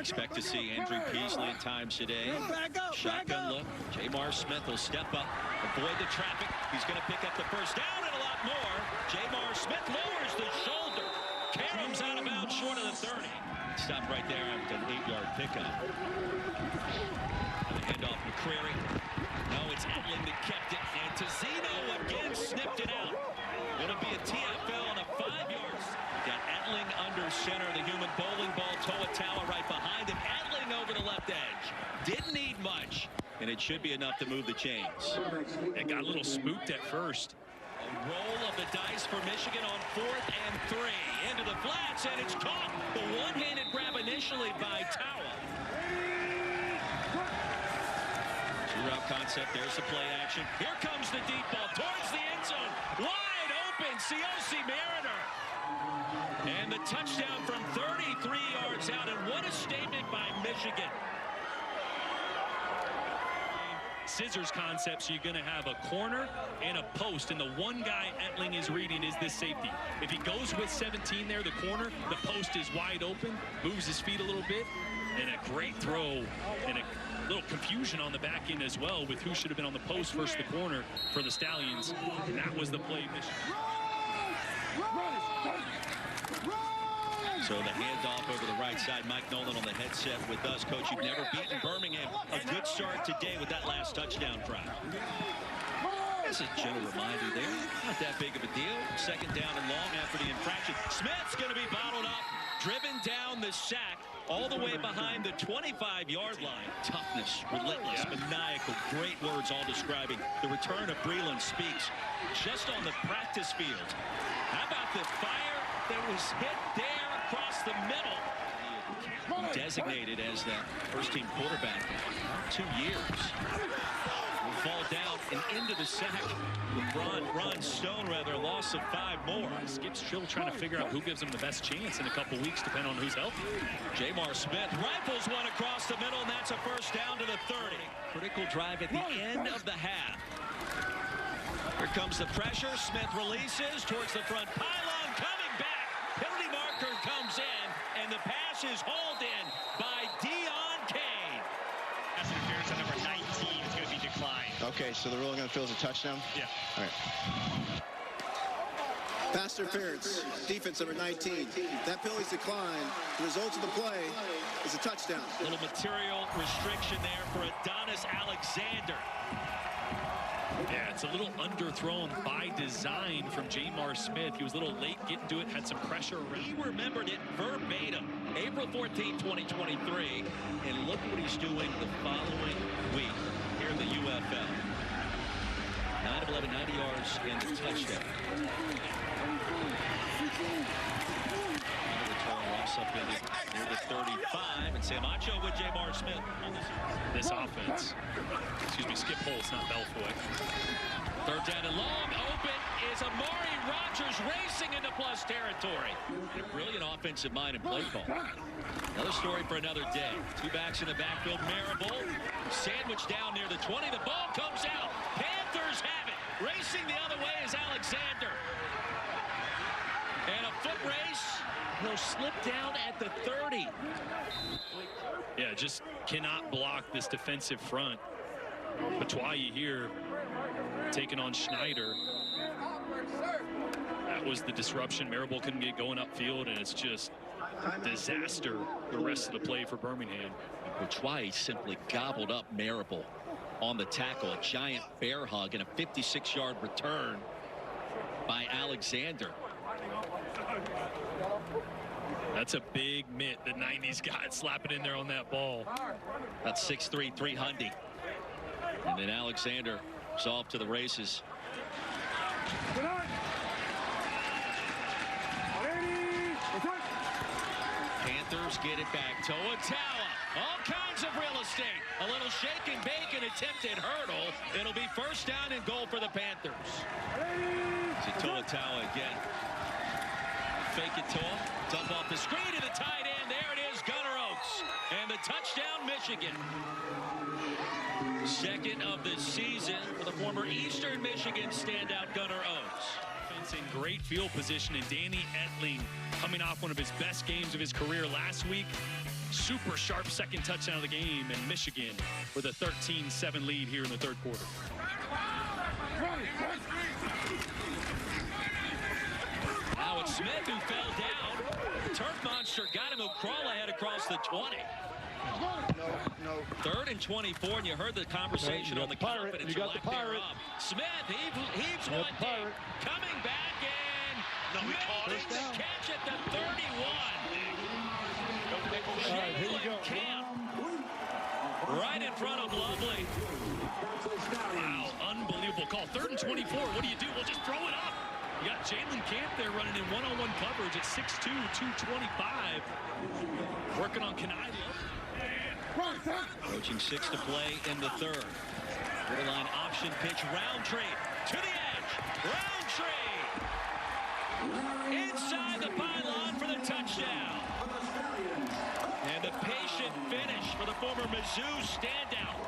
expect to see Andrew Peasley at times today. Shotgun look. Jamar Smith will step up, avoid the traffic. He's going to pick up the first down and a lot more. Jamar Smith lowers the shoulder. Carom's out of bounds short of the 30. Stop right there after an 8-yard pickup. The handoff McCreary. No, it's Etling that kept it. And Tizino again snipped it out. It'll be a TFL on a 5-yard. Got Etling under center. The human bowling ball. Toa right behind him. Etling over the left edge. Didn't need much. And it should be enough to move the chains. It got a little spooked at first. A roll of the dice for Michigan on 4th and 3. Into the flats, and it's caught. The one-handed grab initially by Tawa. Two-route concept. There's the play action. Here comes the deep ball towards the end zone. Wide open. Ciosi Mariner. And the touchdown from 33 yards out. And what a statement by Michigan. Scissors concept, so you're going to have a corner and a post, and the one guy Etling is reading is this safety. If he goes with 17 there, the corner, the post is wide open, moves his feet a little bit, and a great throw, and a little confusion on the back end as well with who should have been on the post versus the corner for the Stallions. And that was the play mission. So the handoff over the right side. Mike Nolan on the headset with us. Coach, you've never beaten Birmingham. A good start today with that last touchdown drive. That's a gentle reminder there. Not that big of a deal. Second down and long after the infraction. Smith's going to be bottled up. Driven down the sack all the way behind the 25-yard line. Toughness, relentless, maniacal. Great words all describing the return of Breland Speaks just on the practice field. How about the fire that was hit there across the middle? Designated as that first-team quarterback for 2 years. Will fall down and into the sack with Ron Stone, rather, a loss of 5 more. Skip's still trying to figure out who gives him the best chance in a couple weeks, depending on who's healthy. Jamar Smith rifles one across the middle, and that's a first down to the 30. Critical drive at the end of the half. Here comes the pressure. Smith releases towards the front pylon, coming back. Penalty marker comes in, and the pass is hauled in by Deon Kane. Pass interference on number 19 is going to be declined. Okay, so the ruling on the field is a touchdown? Yeah. All right. Pass interference, defense number 19. That penalty's declined. The result of the play is a touchdown. Little material restriction there for Adonis Alexander. Yeah, it's a little underthrown by design from Jamar Smith. He was a little late getting to it, had some pressure around. He remembered it verbatim. April 14, 2023. And look what he's doing the following week here in the UFL. 9 of 11, 90 yards and a touchdown. Ross up in near the 35, and Sam Acho with Jamar Smith on this offense. Excuse me, Skip Holtz, not Belfoy. Third down and long. Open is Amari Rogers racing into plus territory. A brilliant offensive mind and play call. Another story for another day. Two backs in the backfield. Marable sandwiched down near the 20. The ball comes out. Panthers have it. Racing the other way is Alexander. And a foot race. He'll slip down at the 30. Yeah, just cannot block this defensive front. Batoye here taking on Schneider. That was the disruption. Marable couldn't get going upfield, and it's just disaster the rest of the play for Birmingham. Batoye simply gobbled up Marable on the tackle. A giant bear hug and a 56-yard return by Alexander. That's a big mitt the 90s got slapping in there on that ball. That's 6'3", 300. And then Alexander is off to the races. Panthers get it back. Toa, all kinds of real estate. A little shake and bake and attempted hurdle. It'll be first down and goal for the Panthers. To Toa again. Fake it to him. Dump off the screen to the tight end. There it is, Gunnar Oates. And the touchdown, Michigan. Second of the season for the former Eastern Michigan standout Gunnar Oates. It's in great field position, and Danny Etling coming off one of his best games of his career last week. Super sharp second touchdown of the game, and Michigan with a 13-7 lead here in the third quarter. Now it's Smith who fell down. Turf Monster got him. He'll crawl ahead across the 20. No. 3rd and 24, and you heard the conversation on the confidence. You got the pirate. Smith heaves one deep. Coming back and makes the catch at the 31. All right, here you go. Camp. Right in front of Lovely. Wow, unbelievable call. 3rd and 24. What do you do? Well, just throw it up. You got Jalen Camp there running in one-on-one coverage at 6'2", 225. Working on Kanai. Approaching 6 to play in the 3rd. Borderline option pitch. Roundtree to the edge. Roundtree inside the pylon for the touchdown. And the patient finish for the former Mizzou standout.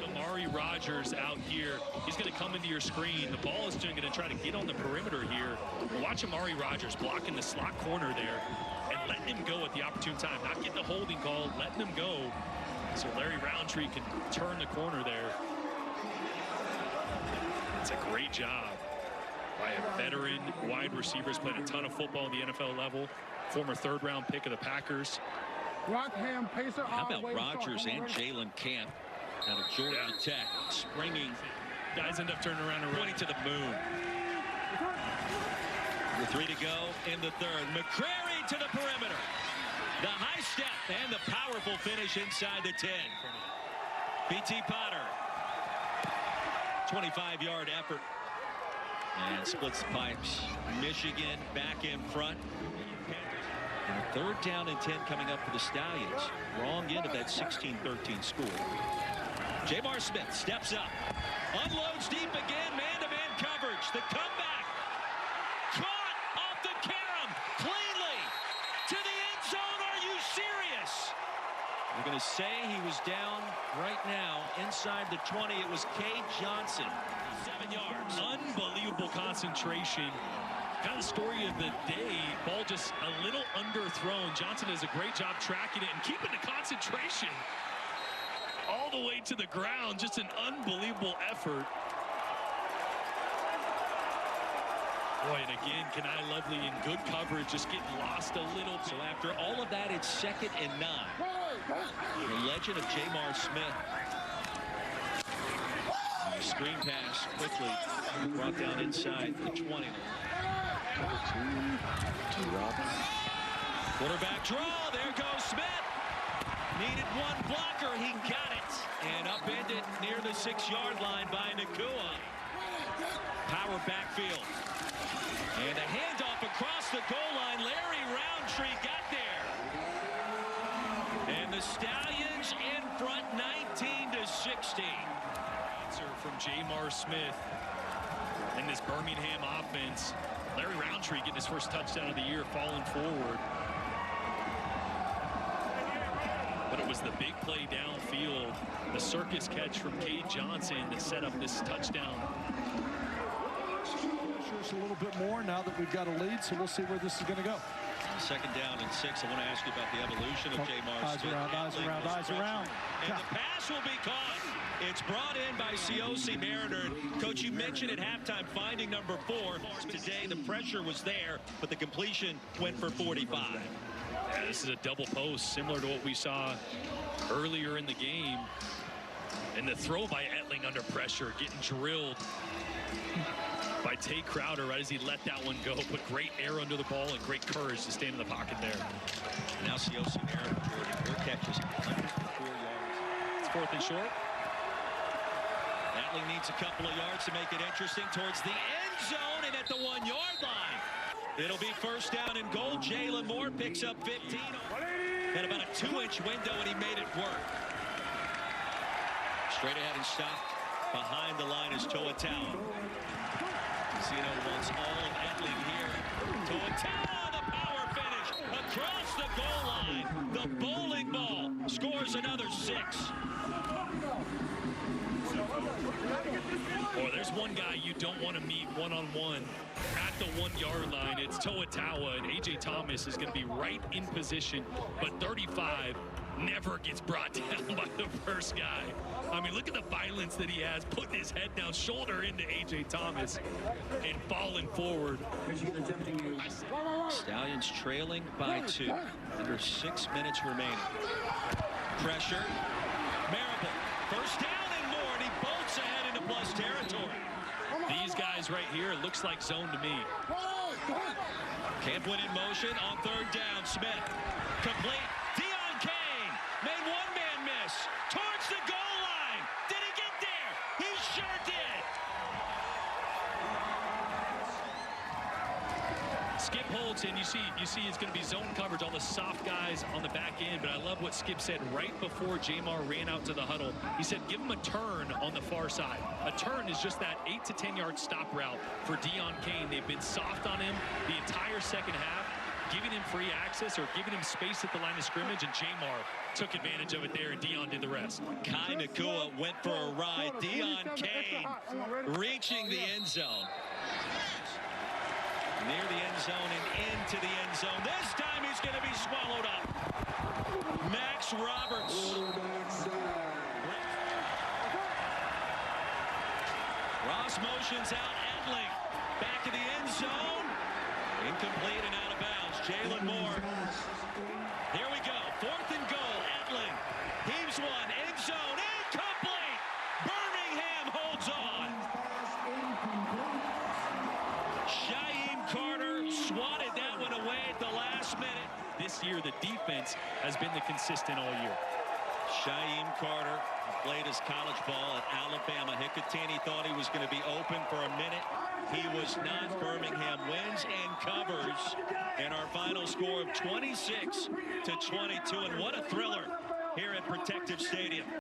Amari Rogers out here. He's going to come into your screen. The ball is going to try to get on the perimeter here. Watch Amari Rogers blocking the slot corner there and letting him go at the opportune time. Not getting the holding call, letting him go. So Larry Roundtree can turn the corner there. It's a great job by a veteran wide receiver. He's played a ton of football at the NFL level. Former 3rd-round pick of the Packers. Rockham Pacer. How about Rogers and Jalen Camp out of Georgia Tech, springing. Guys end up turning around and pointing to the moon. The 3 to go in the 3rd. McCrary to the perimeter. The high step and the powerful finish inside the 10. B.T. Potter. 25-yard effort. And splits the pipes. Michigan back in front. And a 3rd down and 10 coming up for the Stallions. Wrong end of that 16-13 score. Jamar Smith steps up. Unloads deep again. Man-to-man coverage. The comeback. Caught off the carom. Cleanly. To the end zone. Are you serious? We're going to say he was down right now inside the 20. It was Cade Johnson. 7 yards. Unbelievable concentration. Kind of story of the day. Ball just a little underthrown. Johnson does a great job tracking it and keeping the concentration all the way to the ground. Just an unbelievable effort. Boy, and again, Kanai Lovely in good coverage, just getting lost a little. So after all of that, it's 2nd and 9. The legend of Jamar Smith. Screen pass quickly brought down inside the 20. Quarterback draw. There goes Smith. Needed one blocker. He got it. And upended near the 6-yard line by Nakua. Power backfield. And a handoff across the goal line. Larry Roundtree got there. And the Stallions in front 19-16. Answer from Jamar Smith and this Birmingham offense. Larry Roundtree getting his first touchdown of the year, falling forward. But it was the big play downfield, the circus catch from Cade Johnson that set up this touchdown. Just a little bit more now that we've got a lead, so we'll see where this is going to go. 2nd down and 6. I want to ask you about the evolution of Jamar Smith. Eyes around. And the pass will be caught. It's brought in by Cioce Mariner. Coach, you mentioned at halftime finding number 4. Today the pressure was there, but the completion went for 45. Yeah, this is a double post, similar to what we saw earlier in the game. And the throw by Etling under pressure, getting drilled by Tate Crowder right as he let that one go. But great air under the ball and great courage to stand in the pocket there. Now Cioce Mariner, Jordan, 4 catches, 104 yards. It's 4th and short. Etling needs a couple of yards to make it interesting towards the end zone and at the 1-yard line. It'll be 1st down and goal. Jalen Moore picks up 15. Had about a 2-inch window and he made it work. Straight ahead and stopped. Behind the line is Toa-Taua. Zeno wants all of Etling here. Toa-Taua, the power finish across the goal line. The bowling ball scores another 6. Boy, there's one guy you don't want to meet one-on-one at the 1-yard line. It's Toatawa, and A.J. Thomas is going to be right in position, but 35 never gets brought down by the first guy. I mean, look at the violence that he has, putting his head down, shoulder into A.J. Thomas, and falling forward. Stallions trailing by 2. Under 6 minutes remaining. Pressure. Marable. First down and more, and he bolts ahead into plus territory. These guys right here, it looks like zone to me. Can't win in motion on 3rd down. Smith. Complete. Deion Kane made one-man miss towards the goal line. Did he get there? He sure did. Skip holds, and you see it's going to be zone coverage, all the soft guys on the back end, but I love what Skip said right before Jamar ran out to the huddle. He said, give him a turn on the far side. A turn is just that 8 to 10 yard stop route for Deion Kane. They've been soft on him the entire second half, giving him free access or giving him space at the line of scrimmage, and Jamar took advantage of it there, and Deion did the rest. Kai Nakua went for a ride. Deion Kane reaching the end zone. Near the end zone and into the end zone. This time he's going to be swallowed up. Max Roberts. Ross motions out. Edling back in the end zone. Incomplete and out of bounds. Jalen Moore. Here we go. 4th and goal. Edling heaves one. End zone. Incomplete. Birmingham holds on. Carter swatted that one away at the last minute. This year, the defense has been the consistent all year. Shaheem Carter played his college ball at Alabama. Hicatini thought he was going to be open for a minute. He was not. Birmingham wins and covers. And our final score of 26-22. And what a thriller here at Protective Stadium.